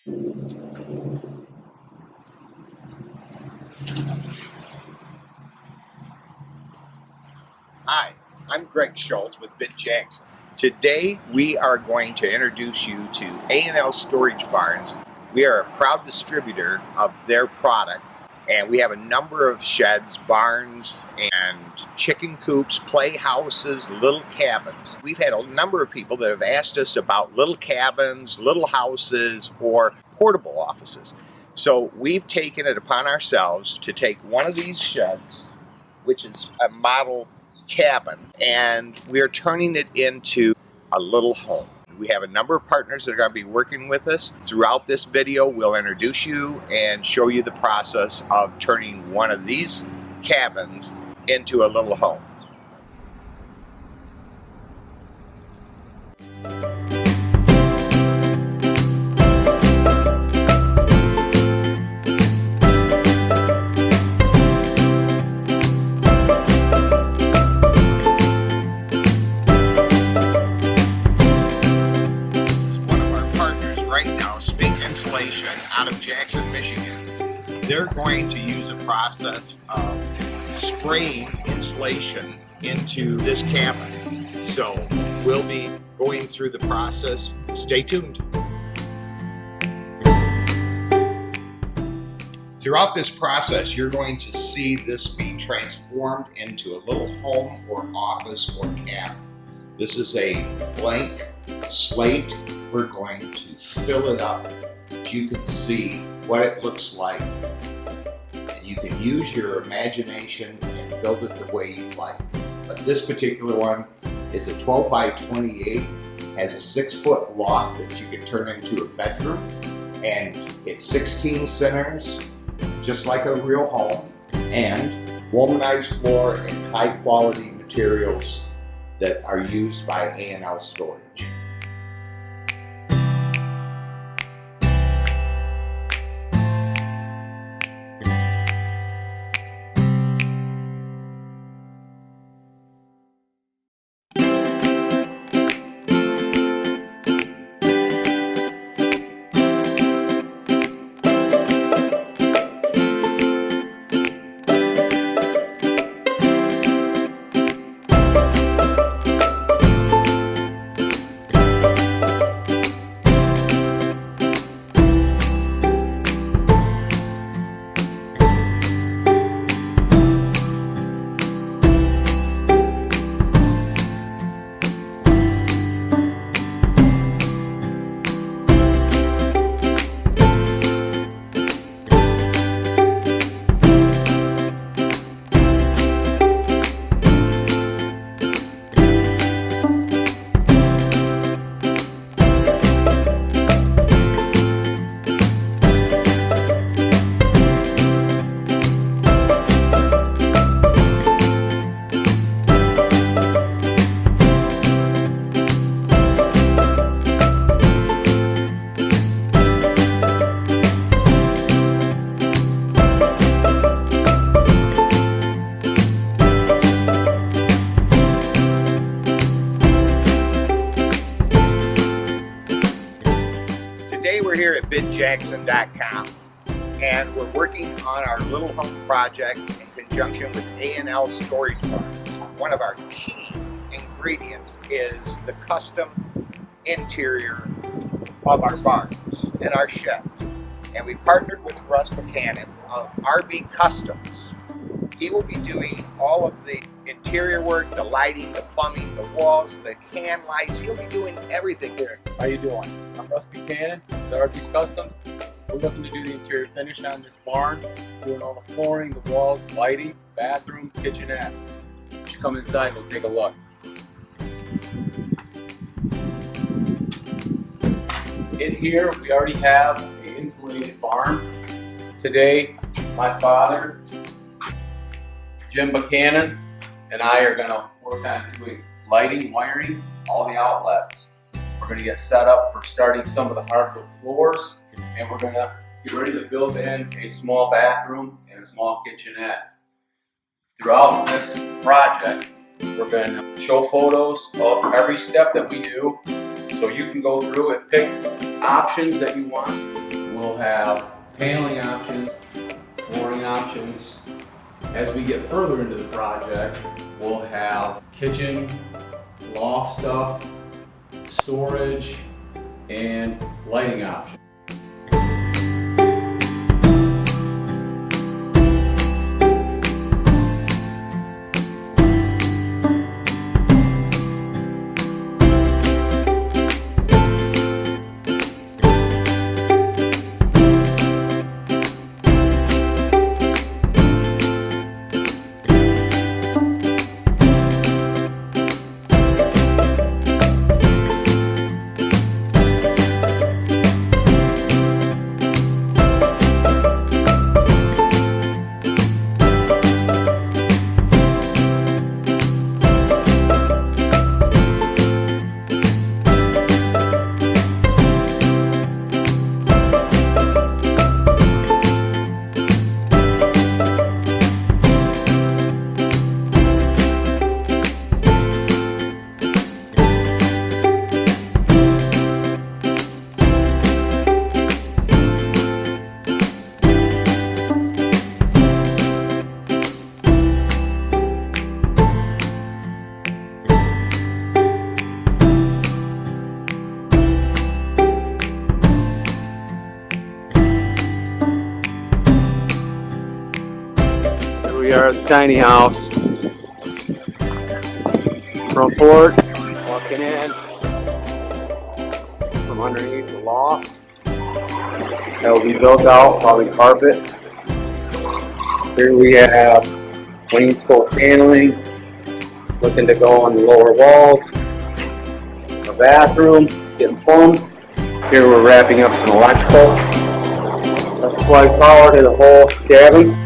Hi, I'm Greg Schultz with Page Ave. Today we are going to introduce you to A&L Storage Barns. We are a proud distributor of their product, and we have a number of sheds, barns, and chicken coops, playhouses, little cabins. We've had a number of people that have asked us about little cabins, little houses, or portable offices. So we've taken it upon ourselves to take one of these sheds, which is a model cabin, and we are turning it into a little home. We have a number of partners that are going to be working with us. Throughout this video, we'll introduce you and show you the process of turning one of these cabins into a little home. Insulation out of Jackson, Michigan. They're going to use a process of spraying insulation into this cabin. So we'll be going through the process. Stay tuned. Throughout this process, you're going to see this be transformed into a little home or office or cabin. This is a blank slate. We're going to fill it up. You can see what it looks like, and you can use your imagination and build it the way you like. But this particular one is a 12 by 28, has a 6-foot loft that you can turn into a bedroom, and it's 16 centers, just like a real home, and womanized floor and high quality materials that are used by A&L Storage. Today we're here at bidjackson.com, and we're working on our little home project in conjunction with A&L Storage Barns. One of our key ingredients is the custom interior of our barns and our sheds. And we partnered with Russ Buchanan of RB Customs. He will be doing all of the interior work, the lighting, the plumbing, the walls, the can lights. He'll be doing everything here. How you doing? I'm Russ Buchanan with RB Customs. We're looking to do the interior finish on this barn, doing all the flooring, the walls, lighting, bathroom, kitchenette. You should come inside and we'll take a look. In here, we already have an insulated barn. Today, my father, Jim Buchanan, and I are going to work on doing lighting, wiring, all the outlets. We're going to get set up for starting some of the hardwood floors, and we're going to get ready to build in a small bathroom and a small kitchenette. Throughout this project, we're going to show photos of every step that we do, so you can go through and pick options that you want. we'll have paneling options, flooring options. As we get further into the project, we'll have kitchen, loft stuff, storage, and lighting options. We are at the tiny house. Front porch, walking in from underneath the loft. That will be built out, probably carpet. Here we have wainscot paneling, looking to go on the lower walls. A bathroom, getting plumbed. Here we're wrapping up some electrical. Supply power to the whole cabin.